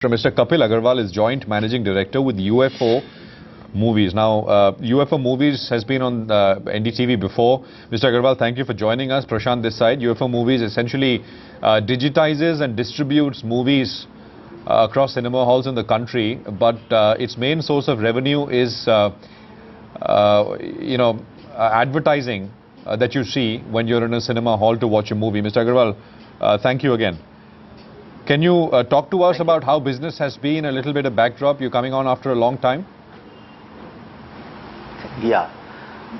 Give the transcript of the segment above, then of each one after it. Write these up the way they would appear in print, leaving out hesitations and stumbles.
Mr. Kapil Agarwal is Joint Managing Director with UFO Movies. Now, UFO Movies has been on NDTV before. Mr. Agarwal, thank you for joining us. Prashant this side. UFO Movies essentially digitizes and distributes movies across cinema halls in the country, but its main source of revenue is, advertising that you see when you're in a cinema hall to watch a movie. Mr. Agarwal, thank you again. Can you talk to us about how business has been, a little bit of backdrop? You're coming on after a long time. Yeah.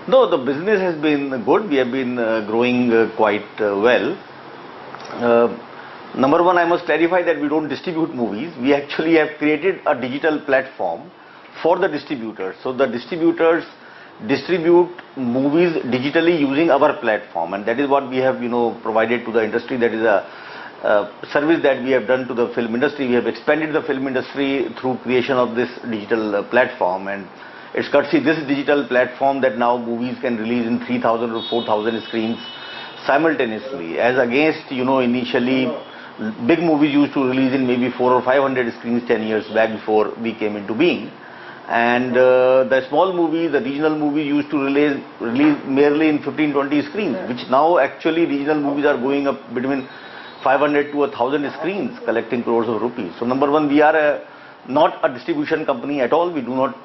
No, the business has been good. We have been growing quite well. Number one, I must clarify that we don't distribute movies. We actually have created a digital platform for the distributors. So the distributors distribute movies digitally using our platform, and that is what we have, provided to the industry. That is a service that we have done to the film industry. We have expanded the film industry through creation of this digital platform, and it's courtesy this digital platform that now movies can release in 3,000 or 4,000 screens simultaneously, as against initially big movies used to release in maybe 400 or 500 screens 10 years back before we came into being. And the small movies, the regional movies used to release merely in 15-20 screens, which now actually regional movies are going up between 500 to 1,000 screens, collecting crores of rupees. So number one, we are not a distribution company at all. We do not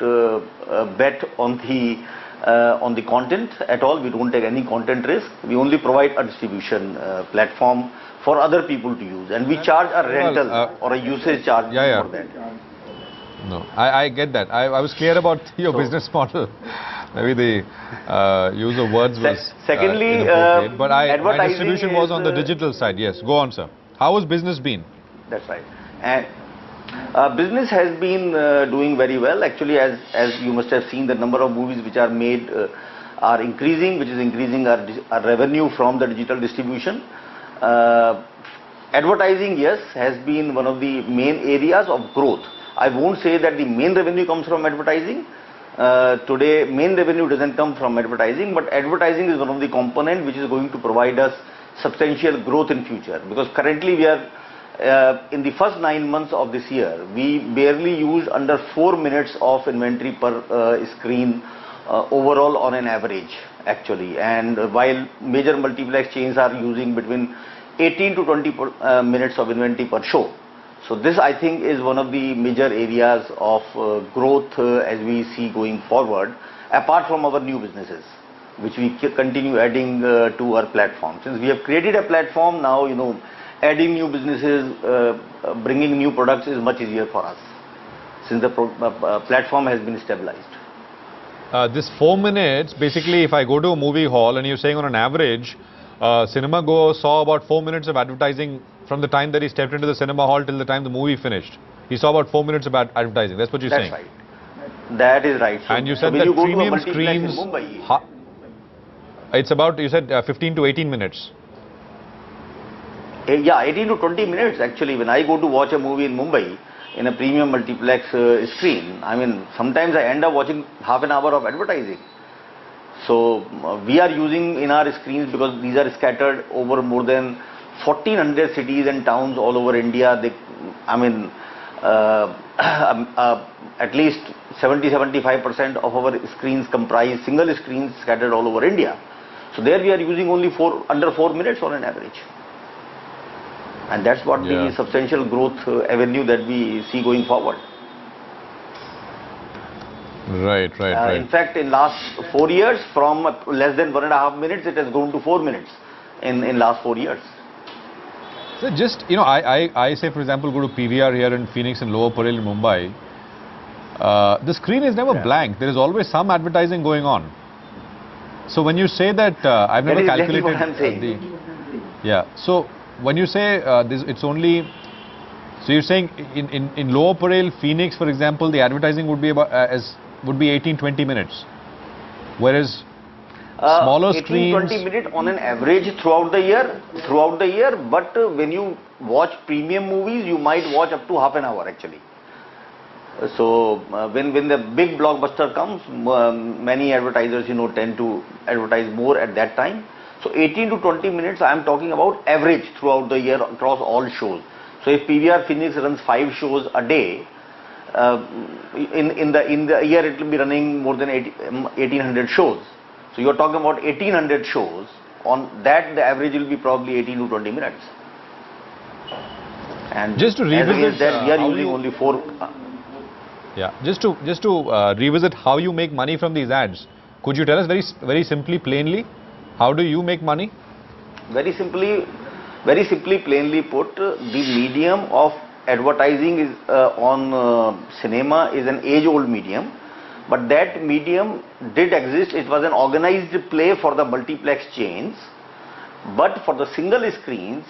bet on the content at all. We don't take any content risk. We only provide a distribution platform for other people to use, and we charge a rental or a usage charge for that. No, I get that. I was clear about your business model. Maybe the use of words was secondly, but my distribution was on the digital side. Yes, go on, sir. How has business been? That's right. And business has been doing very well. Actually, as you must have seen, the number of movies which are made are increasing, which is increasing our revenue from the digital distribution. Advertising, yes, has been one of the main areas of growth. I won't say that the main revenue comes from advertising. Today, main revenue doesn't come from advertising, but advertising is one of the components which is going to provide us substantial growth in future. Because currently we are in the first 9 months of this year, we barely used under 4 minutes of inventory per screen overall on an average, actually. And while major multiplex chains are using between 18 to 20 minutes of inventory per show. So this, I think, is one of the major areas of growth as we see going forward, apart from our new businesses, which we continue adding to our platform. Since we have created a platform now, adding new businesses, bringing new products is much easier for us, since the platform has been stabilized. This 4 minutes, basically, if I go to a movie hall and you're saying on an average, cinema goer saw about 4 minutes of advertising from the time that he stepped into the cinema hall till the time the movie finished. He saw about 4 minutes of advertising. That's what you're saying. That's right. That is right. So, and you said that premium screens, it's about, you said 15 to 18 minutes. Yeah, 18 to 20 minutes actually. When I go to watch a movie in Mumbai in a premium multiplex screen, I mean, sometimes I end up watching half an hour of advertising. So we are using in our screens, because these are scattered over more than 1,400 cities and towns all over India. At least 70-75% of our screens comprise single screens scattered all over India. So there we are using only under 4 minutes on an average. And that's what the substantial growth avenue that we see going forward. Right. In fact, in last 4 years, from less than 1.5 minutes, it has grown to 4 minutes in last 4 years. So just, I say, for example, go to PVR here in Phoenix and Lower Parel in Mumbai. The screen is never blank. There is always some advertising going on. So when you say that, I've never calculated what I'm saying. So when you say it's only, so you're saying in Lower Parel, Phoenix, for example, the advertising would be about 18-20 minutes, whereas smaller screens, 18-20 minutes on an average throughout the year. But when you watch premium movies, you might watch up to half an hour actually. So when the big blockbuster comes, many advertisers tend to advertise more at that time. So 18 to 20 minutes I am talking about average throughout the year across all shows. So if PVR Phoenix runs 5 shows a day, in the year it will be running more than 1800 shows. So you are talking about 1800 shows. On that, the average will be probably 18 to 20 minutes. And just to revisit that, we are using only 4. Yeah, just to revisit how you make money from these ads. Could you tell us very simply, plainly, how do you make money? Very simply, plainly put, the medium of advertising is on cinema is an age-old medium, but that medium did exist. It was an organized play for the multiplex chains, but for the single screens,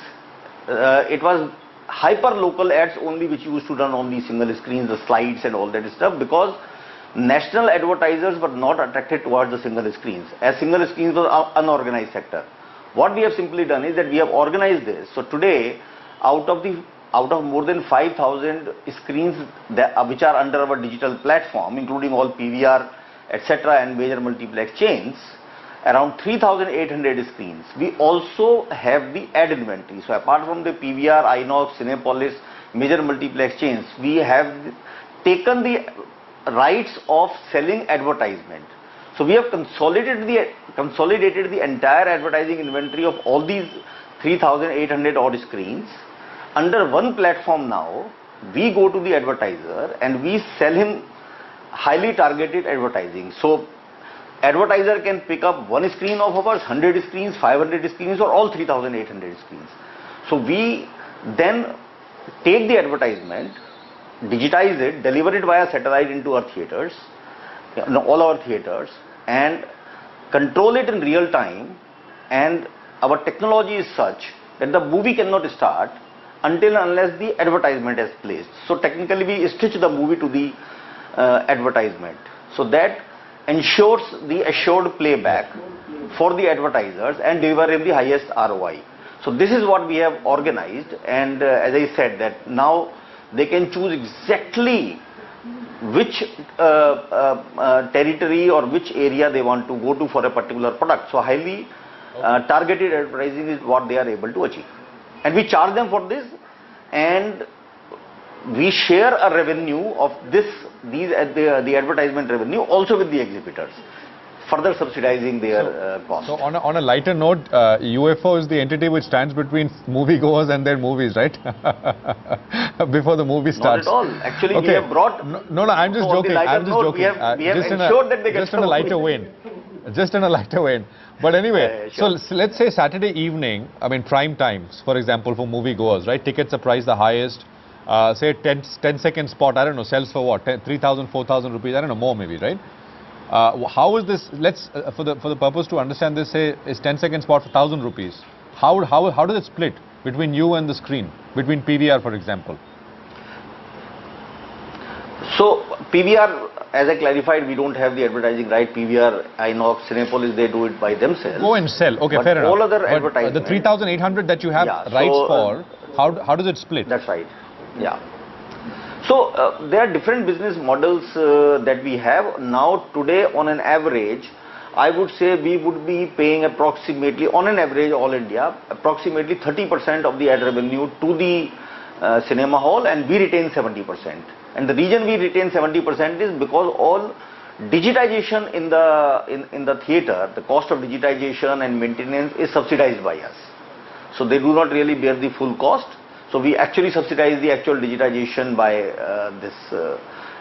it was hyper-local ads only which used to run on the single screens, the slides and all that stuff, because national advertisers were not attracted towards the single screens, as single screens was an unorganized sector. What we have simply done is that we have organized this. So today, out of more than 5,000 screens which are under our digital platform, including all PVR, etc. and major multiplex chains, around 3,800 screens. We also have the ad inventory. So apart from the PVR, Inox, Cinepolis, major multiplex chains, we have taken the rights of selling advertisement. So we have consolidated the entire advertising inventory of all these 3,800 odd screens under one platform now. We go to the advertiser and we sell him highly targeted advertising. So advertiser can pick up one screen of ours, 100 screens, 500 screens, or all 3,800 screens. So we then take the advertisement, digitize it, deliver it via satellite into our theaters, all our theaters, and control it in real time. And our technology is such that the movie cannot start until unless the advertisement is placed. So technically we stitch the movie to the advertisement. So that ensures the assured playback for the advertisers and deliver in the highest ROI. So this is what we have organized, and as I said, that now they can choose exactly which territory or which area they want to go to for a particular product. So highly targeted advertising is what they are able to achieve, and we charge them for this, and we share a revenue of the advertisement revenue also with the exhibitors, further subsidizing their cost. So on a lighter note, UFO is the entity which stands between moviegoers and their movies, right? Before the movie starts. Not at all. Actually, we have brought... No, I'm just joking. I'm just joking. We have ensured that they get... Just in a lighter vein. Just in a lighter vein. But anyway, sure. So let's say Saturday evening, I mean prime times, for example, for moviegoers, right? Tickets are priced the highest. Say 10-second spot, I don't know, sells for what? 3,000, 4,000 rupees, I don't know, more maybe, right? How is this, let's, for the purpose to understand this, say, is 10-second spot for 1,000 rupees. How does it split between you and the screen, between PVR, for example? So, PVR, as I clarified, we don't have the advertising right. PVR, Inox, Cinepolis, they do it by themselves. Go and sell, okay, but fair enough. All other advertising. The 3,800 that you have rights for, how does it split? That's right, yeah. So, there are different business models that we have. Now, today, on an average, I would say we would be paying approximately, on an average, all India, approximately 30% of the ad revenue to the cinema hall, and we retain 70%. And the reason we retain 70% is because all digitization in the theater, the cost of digitization and maintenance is subsidized by us. So they do not really bear the full cost. So we actually subsidize the actual digitization by this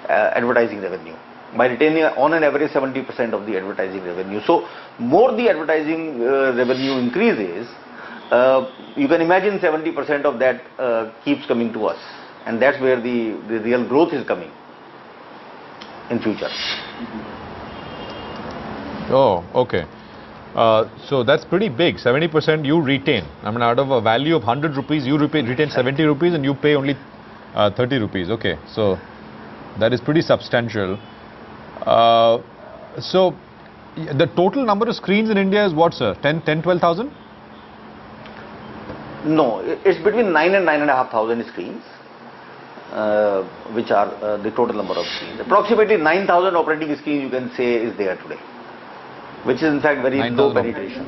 advertising revenue, by retaining on an average 70% of the advertising revenue. So more the advertising revenue increases, you can imagine 70% of that keeps coming to us, and that's where the real growth is coming in future. Oh, okay. So that's pretty big. 70% you retain. I mean, out of a value of 100 rupees, you retain 70 rupees and you pay only 30 rupees. Okay, so that is pretty substantial. So the total number of screens in India is what, sir? 12,000? No, it's between 9 and 9,500 screens, which are the total number of screens. Approximately 9,000 operating screens, you can say, is there today, which is in fact very low penetration.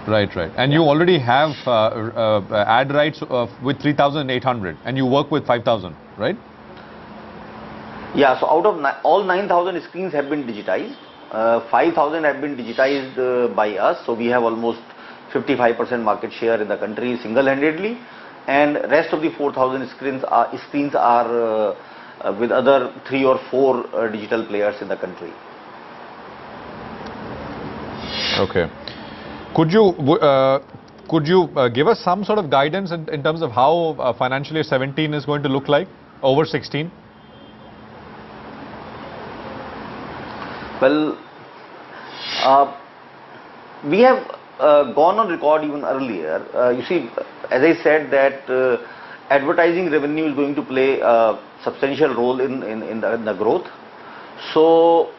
Right, right. And you already have ad rights with 3,800 and you work with 5,000, right? Yeah, so out of all 9,000 screens have been digitized. 5,000 have been digitized by us. So we have almost 55% market share in the country single-handedly. And rest of the 4,000 screens are with other 3 or 4 digital players in the country. Okay. Could you give us some sort of guidance in terms of how financial year 17 is going to look like over 16? Well, we have gone on record even earlier. You see, as I said that advertising revenue is going to play a substantial role in the growth. So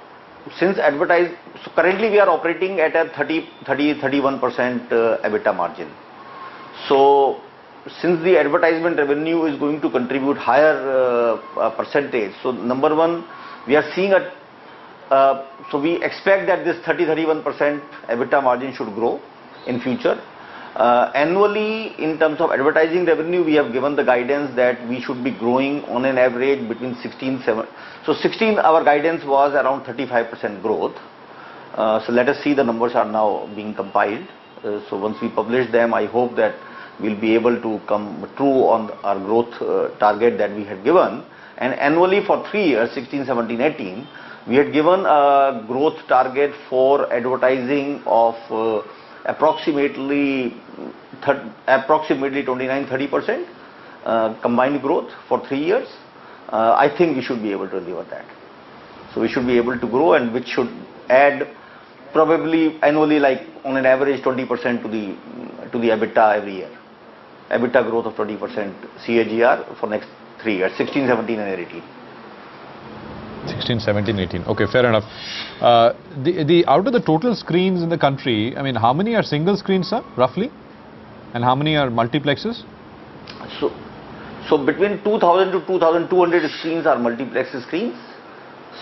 currently we are operating at a 31% EBITDA margin. So since the advertisement revenue is going to contribute higher percentage, so number one, we are seeing so we expect that this 31% EBITDA margin should grow in future. Annually, in terms of advertising revenue, we have given the guidance that we should be growing on an average between 16-17. So 16, our guidance was around 35% growth. So let us see, the numbers are now being compiled. So once we publish them, I hope that we'll be able to come true on our growth target that we had given. And annually for 3 years, 16, 17, 18, we had given a growth target for advertising of approximately 29-30% combined growth for 3 years. I think we should be able to deliver that. So we should be able to grow, and which should add probably annually, like on an average 20% to the EBITDA every year. EBITDA growth of 20% CAGR for next 3 years, 16, 17 and 18. 16, 17, 18. Okay, fair enough. Out of the total screens in the country, I mean, how many are single screens, sir, roughly? And how many are multiplexes? So between 2,000 to 2,200 screens are multiplex screens.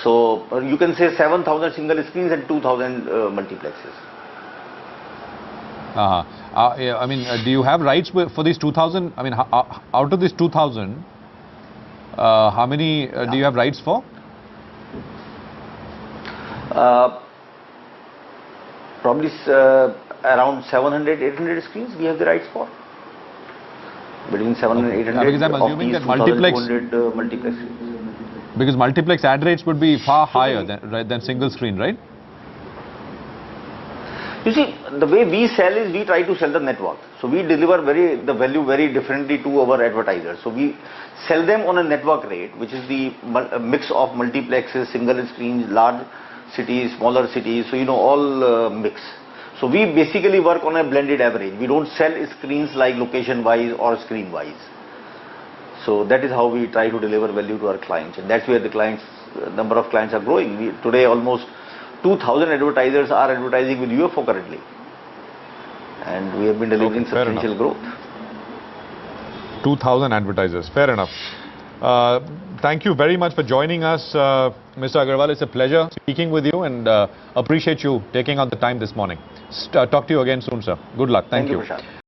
So you can say 7,000 single screens and 2,000 multiplexes. Yeah, I mean, do you have rights for these 2,000? I mean, out of these 2,000, how many do you have rights for? Probably around 700-800 screens we have the rights for. Between 700 and 800 because I'm assuming that multiplex screens. Because multiplex ad rates would be far higher than single screen, right? You see, the way we sell is we try to sell the network. So we deliver the value very differently to our advertisers. So we sell them on a network rate, which is the mix of multiplexes, single screens, large cities, smaller cities. So all mix. So we basically work on a blended average. We don't sell screens like location wise or screen wise. So that is how we try to deliver value to our clients, and that's where the number of clients are growing. Today almost 2,000 advertisers are advertising with UFO currently, and we have been delivering substantial growth. 2,000 advertisers, fair enough. Thank you very much for joining us, Mr. Agarwal. It's a pleasure speaking with you, and appreciate you taking out the time this morning. Talk to you again soon, sir. Good luck. Thank you. Prashant.